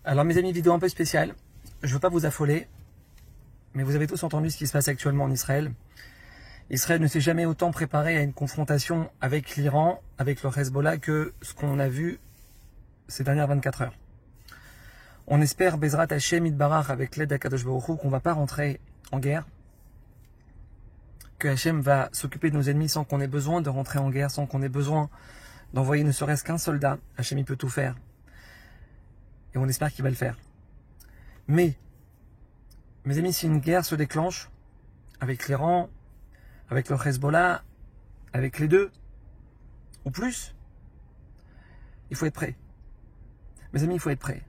Alors mes amis, vidéo un peu spéciale. Je ne veux pas vous affoler, mais vous avez tous entendu ce qui se passe actuellement en Israël. Israël ne s'est jamais autant préparé à une confrontation avec l'Iran, avec le Hezbollah, que ce qu'on a vu ces dernières 24 heures. On espère, Bezrat Hashem Yitbarach, avec l'aide d'Akadosh Baruch Hu, qu'on ne va pas rentrer en guerre, que Hashem va s'occuper de nos ennemis sans qu'on ait besoin de rentrer en guerre, sans qu'on ait besoin d'envoyer ne serait-ce qu'un soldat. Hashem, il peut tout faire. Et on espère qu'il va le faire. Mais, mes amis, si une guerre se déclenche avec l'Iran, avec le Hezbollah, avec les deux, ou plus, il faut être prêt. Mes amis, il faut être prêt.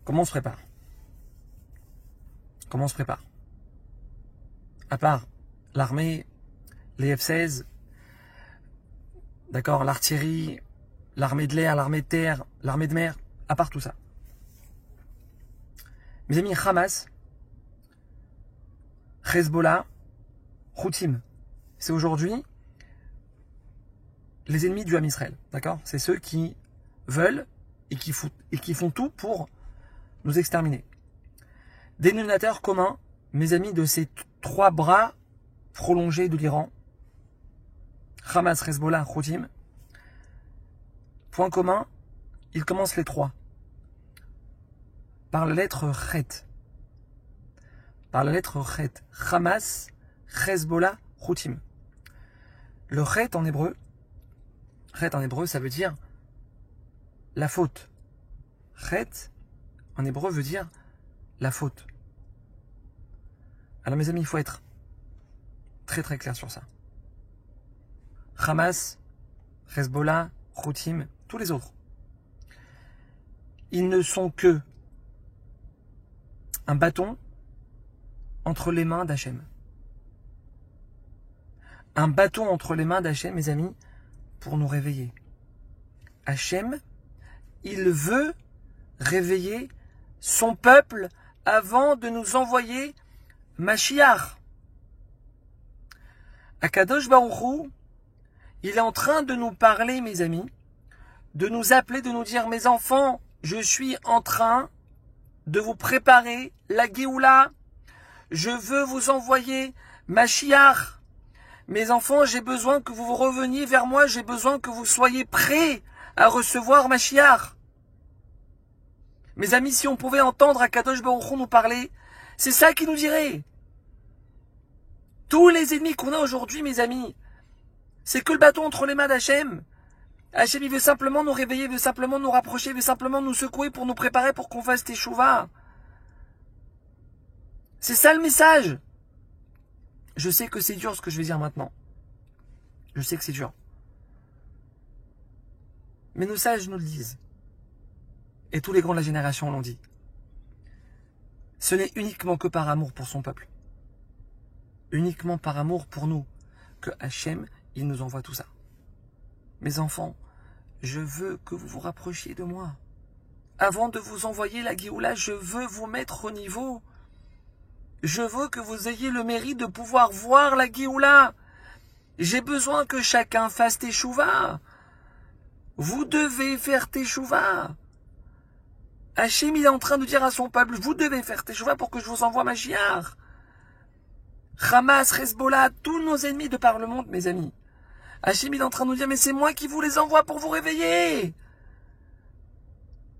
Comment on se prépare? Comment on se prépare? À part l'armée, les F-16, d'accord, l'artillerie, l'armée de l'air, l'armée de terre, l'armée de mer, à part tout ça. Mes amis, Hamas, Hezbollah, Houthim, c'est aujourd'hui les ennemis du Ham Israël, d'accord? C'est ceux qui veulent et qui font tout pour nous exterminer. Dénominateur commun, mes amis, de ces trois bras prolongés de l'Iran, Hamas, Hezbollah, Houthim, point commun, ils commencent les trois par la lettre Chet. Par la lettre Chet. Hamas, Hezbollah, Houthim. Le Chet en hébreu, ça veut dire la faute. Chet en hébreu veut dire la faute. Alors mes amis, il faut être très très clair sur ça. Hamas, Hezbollah, Houthim, tous les autres, ils ne sont que un bâton entre les mains d'Hachem. Un bâton entre les mains d'Hachem, mes amis, pour nous réveiller. Hachem, il veut réveiller son peuple avant de nous envoyer Mashiach. Akadosh Baruch Hu, il est en train de nous parler, mes amis, de nous appeler, de nous dire, mes enfants, je suis en train de vous préparer la Géoula. Je veux vous envoyer Mashiach. Mes enfants, j'ai besoin que vous reveniez vers moi, j'ai besoin que vous soyez prêts à recevoir Mashiach. Mes amis, si on pouvait entendre Akadosh Baruch Hu nous parler, c'est ça qu'il nous dirait. Tous les ennemis qu'on a aujourd'hui, mes amis, c'est que le bâton entre les mains d'Hachem. Hachem, il veut simplement nous réveiller, il veut simplement nous rapprocher, il veut simplement nous secouer pour nous préparer pour qu'on fasse teshuva. C'est ça le message. Je sais que c'est dur ce que je vais dire maintenant. Je sais que c'est dur. Mais nos sages nous le disent. Et tous les grands de la génération l'ont dit. Ce n'est uniquement que par amour pour son peuple. Uniquement par amour pour nous que Hachem, il nous envoie tout ça. Mes enfants, je veux que vous vous rapprochiez de moi. Avant de vous envoyer la Géoula, je veux vous mettre au niveau. Je veux que vous ayez le mérite de pouvoir voir la Géoula. J'ai besoin que chacun fasse teshuva. Vous devez faire teshuva. Hachem, il est en train de dire à son peuple, vous devez faire teshuva pour que je vous envoie Mashiach. Hamas, Hezbollah, tous nos ennemis de par le monde, mes amis. Hachem, il est en train de nous dire, mais c'est moi qui vous les envoie pour vous réveiller.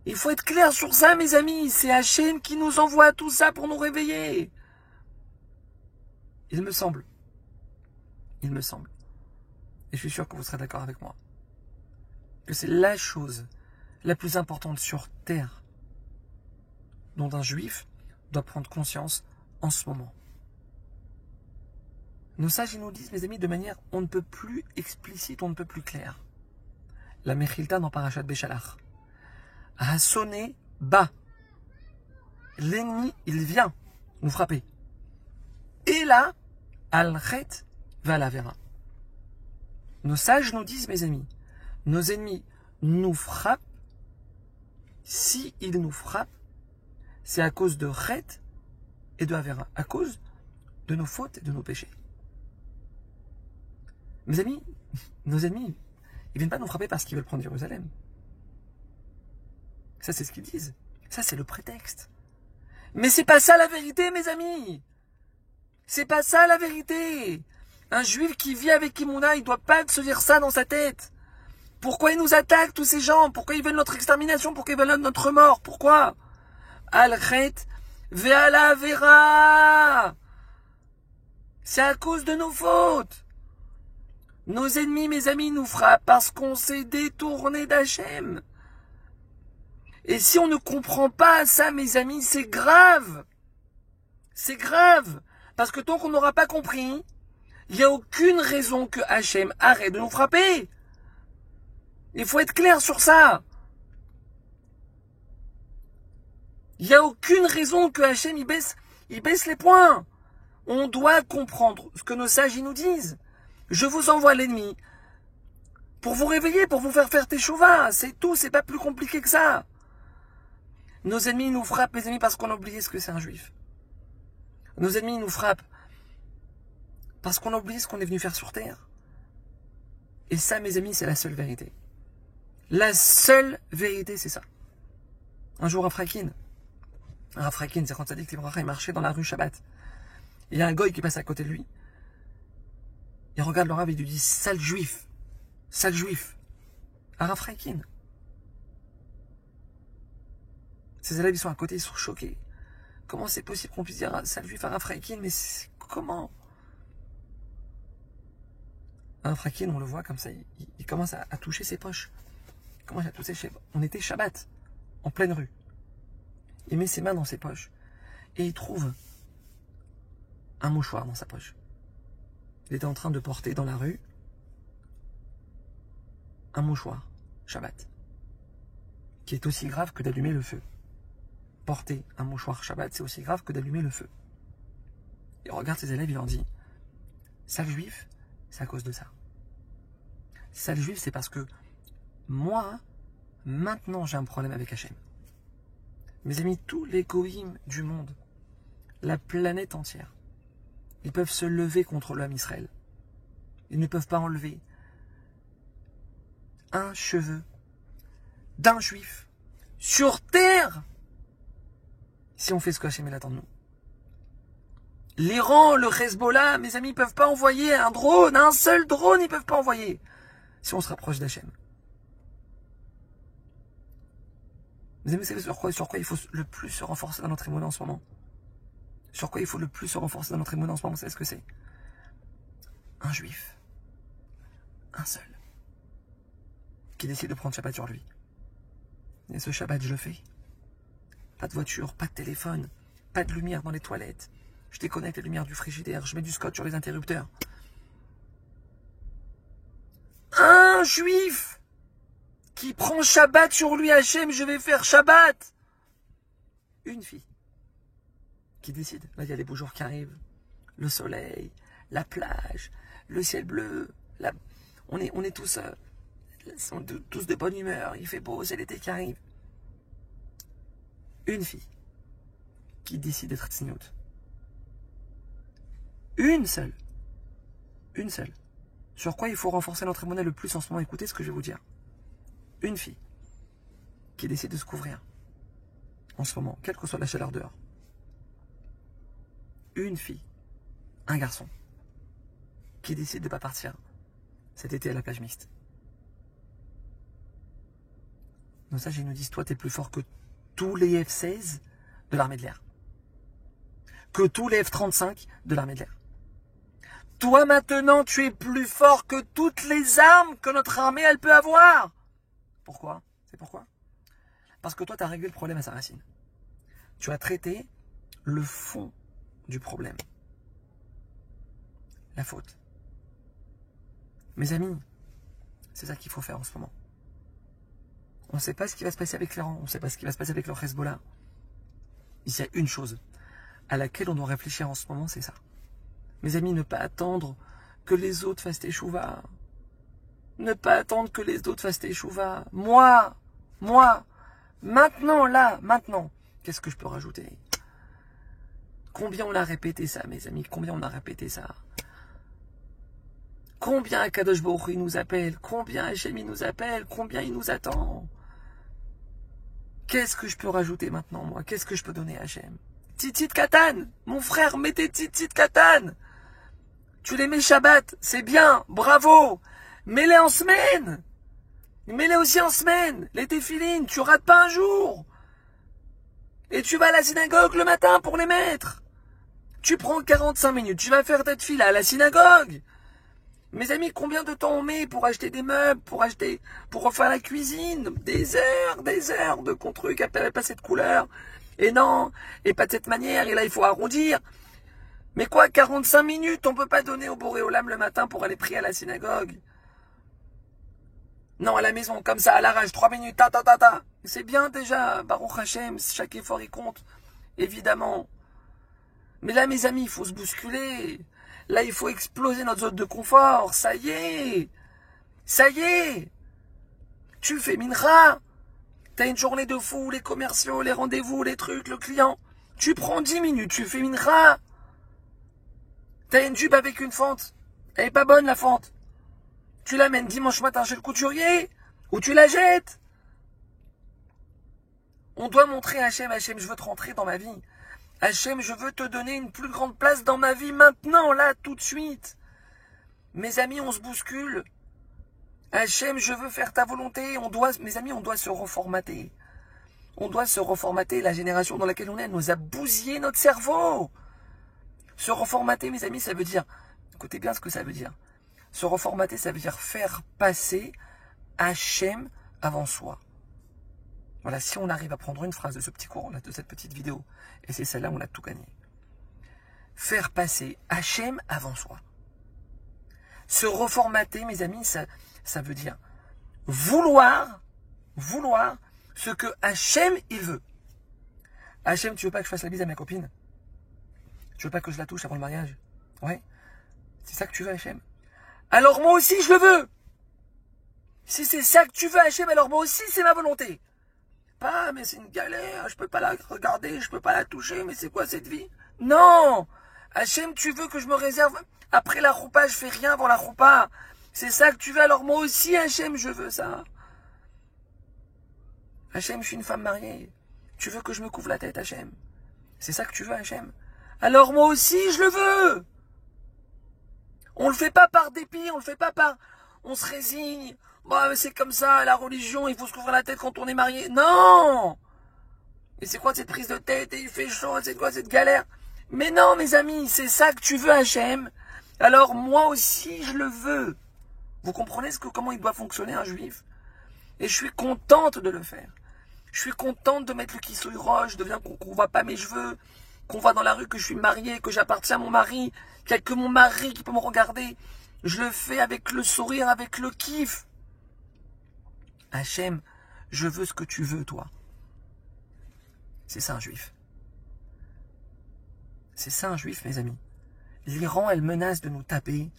Il faut être clair sur ça, mes amis. C'est Hachem qui nous envoie tout ça pour nous réveiller. Il me semble, et je suis sûr que vous serez d'accord avec moi, que c'est la chose la plus importante sur terre dont un juif doit prendre conscience en ce moment. Nos sages nous disent, mes amis, de manière on ne peut plus explicite, on ne peut plus claire. La Mechilta dans Parashat Beshalach a sonné bas. L'ennemi, il vient nous frapper. Et là, Al-Chet va la vera. Nos sages nous disent, mes amis, nos ennemis nous frappent. Si ils nous frappent, c'est à cause de Chet et de Avera, à cause de nos fautes et de nos péchés. Mes amis, nos ennemis, ils ne viennent pas nous frapper parce qu'ils veulent prendre Jérusalem. Ça, c'est ce qu'ils disent. Ça, c'est le prétexte. Mais c'est pas ça la vérité, mes amis. C'est pas ça la vérité. Un juif qui vit avec Imouna, il doit pas se dire ça dans sa tête. Pourquoi ils nous attaquent, tous ces gens? Pourquoi ils veulent notre extermination? Pourquoi ils veulent notre mort? Pourquoi? Al-Khet ve'ala vera. C'est à cause de nos fautes. Nos ennemis, mes amis, nous frappent parce qu'on s'est détourné d'Hachem. Et si on ne comprend pas ça, mes amis, c'est grave. C'est grave. Parce que tant qu'on n'aura pas compris, il n'y a aucune raison que Hachem arrête de nous frapper. Il faut être clair sur ça. Il n'y a aucune raison que Hachem il baisse les points. On doit comprendre ce que nos sages ils nous disent. Je vous envoie l'ennemi pour vous réveiller, pour vous faire teshuva. C'est tout, c'est pas plus compliqué que ça. Nos ennemis nous frappent, mes amis, parce qu'on a oublié ce que c'est un juif. Nos ennemis nous frappent parce qu'on a oublié ce qu'on est venu faire sur terre. Et ça, mes amis, c'est la seule vérité. La seule vérité, c'est ça. Un jour, un Rav Frakin, c'est quand ça dit que il marchait dans la rue Shabbat. Il y a un goy qui passe à côté de lui. Il regarde le Rav et il lui dit, sale juif. Sale juif. Un Rav Frakin. Ses élèves, ils sont à côté, ils sont choqués. Comment c'est possible qu'on puisse dire sale juif à Rav Frakin? Mais comment? Un Frakin, on le voit comme ça, il commence à toucher ses poches. Il commence à toucher ses poches. On était Shabbat, en pleine rue. Il met ses mains dans ses poches. Et il trouve un mouchoir dans sa poche. Il était en train de porter dans la rue un mouchoir, Shabbat, qui est aussi grave que d'allumer le feu. Porter un mouchoir Shabbat, c'est aussi grave que d'allumer le feu. Il regarde ses élèves, il leur dit, sale juif, c'est à cause de ça. Sale juif, c'est parce que moi, maintenant, j'ai un problème avec Hachem. Mes amis, tous les goïms du monde, la planète entière, ils peuvent se lever contre l'homme Israël. Ils ne peuvent pas enlever un cheveu d'un juif sur terre si on fait ce que Hachem attend de nous. L'Iran, le Hezbollah, mes amis, ne peuvent pas envoyer un drone, un seul drone, ils ne peuvent pas envoyer si on se rapproche d'Hachem. Mes amis, vous savez sur quoi il faut le plus se renforcer dans notre émotion en ce moment? Sur quoi il faut le plus se renforcer dans notre émotion en ce moment? Vous savez ce que c'est? Un juif. Un seul. Qui décide de prendre Shabbat sur lui. Et ce Shabbat, je le fais. Pas de voiture, pas de téléphone, pas de lumière dans les toilettes. Je déconnecte les lumières du frigidaire, je mets du scotch sur les interrupteurs. Un juif qui prend Shabbat sur lui, Hachem, je vais faire Shabbat. Une fille qui décide. Là, il y a les beaux jours qui arrivent. Le soleil, la plage, le ciel bleu. On est tous, tous de bonne humeur. Il fait beau, c'est l'été qui arrive. Une fille qui décide d'être tzniut. Une seule. Une seule. Sur quoi il faut renforcer notre émotion le plus en ce moment? Écoutez ce que je vais vous dire. Une fille qui décide de se couvrir en ce moment, quelle que soit la chaleur dehors. Une fille, un garçon qui décide de ne pas partir cet été à la plage mixte. Nos sages ils nous disent, toi, tu es plus fort que tous les F-16 de l'armée de l'air. Que tous les F-35 de l'armée de l'air. Toi, maintenant, tu es plus fort que toutes les armes que notre armée, elle peut avoir. Pourquoi? C'est pourquoi? Parce que toi, tu as réglé le problème à sa racine. Tu as traité le fond du problème. La faute. Mes amis, c'est ça qu'il faut faire en ce moment. On ne sait pas ce qui va se passer avec l'Iran, on ne sait pas ce qui va se passer avec le Hezbollah. Il y a une chose à laquelle on doit réfléchir en ce moment, c'est ça. Mes amis, ne pas attendre que les autres fassent teshuva. Ne pas attendre que les autres fassent teshuva. Moi, maintenant, là, maintenant, qu'est-ce que je peux rajouter? Combien on a répété ça, mes amis? Combien on a répété ça? Combien Akadosh Baruch Hu nous appelle? Combien Hachem nous appelle? Combien il nous attend? Qu'est-ce que je peux rajouter maintenant, moi? Qu'est-ce que je peux donner à Hachem? Tzitzit Katan, mon frère, mets tes Tzitzit Katan. Tu les mets Shabbat, c'est bien, bravo. Mets-les en semaine. Mets-les aussi en semaine. Les téfilines, tu rates pas un jour. Et tu vas à la synagogue le matin pour les mettre. Tu prends 45 minutes, tu vas faire ta tefila à la synagogue. Mes amis, combien de temps on met pour acheter des meubles, pour refaire la cuisine? Des heures de trucs, pas cette couleur. Et non, et pas de cette manière, et là il faut arrondir. Mais quoi, 45 minutes, on peut pas donner au Boré Olam le matin pour aller prier à la synagogue? Non, à la maison, comme ça, à l'arrache, 3 minutes, ta. C'est bien déjà, Baruch Hashem, chaque effort il compte, évidemment. Mais là, mes amis, il faut se bousculer. Là, il faut exploser notre zone de confort. Ça y est. Tu fais mincha. T'as une journée de fou, les commerciaux, les rendez-vous, les trucs, le client. Tu prends 10 minutes, tu fais mincha. T'as une jupe avec une fente. Elle est pas bonne, la fente. Tu l'amènes dimanche matin chez le couturier, ou tu la jettes. On doit montrer à Hachem, je veux te rentrer dans ma vie. Hachem, je veux te donner une plus grande place dans ma vie maintenant, là, tout de suite. Mes amis, on se bouscule. Hachem, je veux faire ta volonté. Mes amis, on doit se reformater. On doit se reformater. La génération dans laquelle on est, elle nous a bousillé notre cerveau. Se reformater, mes amis, ça veut dire... Écoutez bien ce que ça veut dire. Se reformater, ça veut dire faire passer Hachem avant soi. Voilà, si on arrive à prendre une phrase de ce petit cours, de cette petite vidéo, et c'est celle-là où on a tout gagné. Faire passer Hachem avant soi. Se reformater, mes amis, ça veut dire vouloir ce que Hachem, il veut. Hachem, tu veux pas que je fasse la bise à ma copine? Tu veux pas que je la touche avant le mariage? Ouais. C'est ça que tu veux, Hachem? Alors moi aussi, je le veux. Si c'est ça que tu veux, Hachem, alors moi aussi, c'est ma volonté. Pas, mais c'est une galère, je peux pas la regarder, je peux pas la toucher, mais c'est quoi cette vie? Non! Hachem, tu veux que je me réserve après la roupa, je fais rien avant la roupa. C'est ça que tu veux, alors moi aussi, Hachem, je veux ça. Hachem, je suis une femme mariée. Tu veux que je me couvre la tête, Hachem? C'est ça que tu veux, Hachem? Alors moi aussi, je le veux. On le fait pas par dépit, on le fait pas par... On se résigne. Bon, mais c'est comme ça, la religion, il faut se couvrir la tête quand on est marié. Non! Et c'est quoi cette prise de tête? Et il fait chaud, c'est quoi cette galère? Mais non, mes amis, c'est ça que tu veux, Hachem. Alors moi aussi, je le veux. Vous comprenez comment il doit fonctionner un juif? Et je suis contente de le faire. Je suis contente de mettre le kissouille roche, de bien qu'on voit pas mes cheveux, qu'on voit dans la rue que je suis mariée, que j'appartiens à mon mari, qu'il n'y a que mon mari qui peut me regarder. Je le fais avec le sourire, avec le kiff. Hachem, je veux ce que tu veux, toi. C'est ça un juif. C'est ça un juif, mes amis. L'Iran, elle menace de nous taper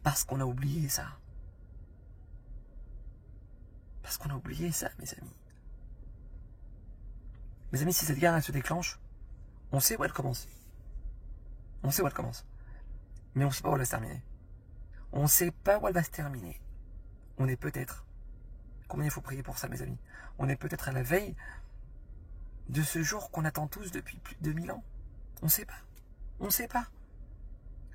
parce qu'on a oublié ça. Parce qu'on a oublié ça, mes amis. Mes amis, si cette guerre, elle se déclenche, on sait où elle commence. On sait où elle commence. Mais on ne sait pas où elle va se terminer. On ne sait pas où elle va se terminer. On est peut-être... Combien il faut prier pour ça, mes amis? On est peut-être à la veille de ce jour qu'on attend tous depuis plus de 2000 ans. On ne sait pas. On ne sait pas.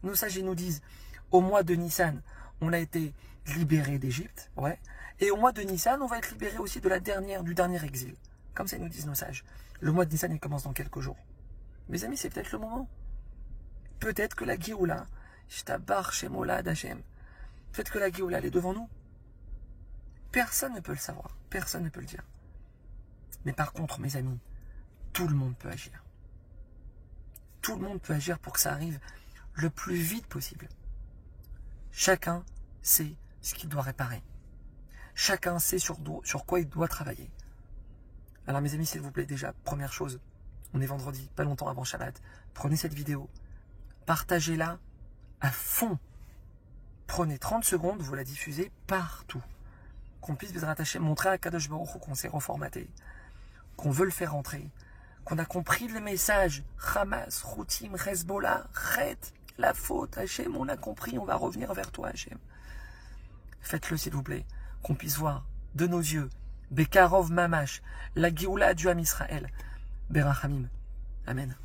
Nos sages, ils nous disent, au mois de Nissan, on a été libérés d'Égypte, ouais. Et au mois de Nissan, on va être libérés aussi du dernier exil. Comme ça, ils nous disent nos sages. Le mois de Nissan, il commence dans quelques jours. Mes amis, c'est peut-être le moment. Peut-être que la Géoula, Shtabar Shemola d'Hachem, peut-être que la Géoula, elle est devant nous. Personne ne peut le savoir. Personne ne peut le dire. Mais par contre, mes amis, tout le monde peut agir. Tout le monde peut agir pour que ça arrive le plus vite possible. Chacun sait ce qu'il doit réparer. Chacun sait sur quoi il doit travailler. Alors mes amis, s'il vous plaît, déjà, première chose, on est vendredi, pas longtemps avant Shabbat. Prenez cette vidéo, partagez-la à fond. Prenez 30 secondes, vous la diffusez partout. Qu'on puisse vous rattacher, montrer à Kadosh Baruch Hu qu'on s'est reformaté, qu'on veut le faire rentrer, qu'on a compris le message. Hamas, Routim, Hezbollah, Red, la faute, Hachem, on a compris, on va revenir vers toi, Hachem. Faites-le, s'il vous plaît, qu'on puisse voir de nos yeux Bekarov Mamash, la Géoula du Ham Israël. Berachamim. Amen.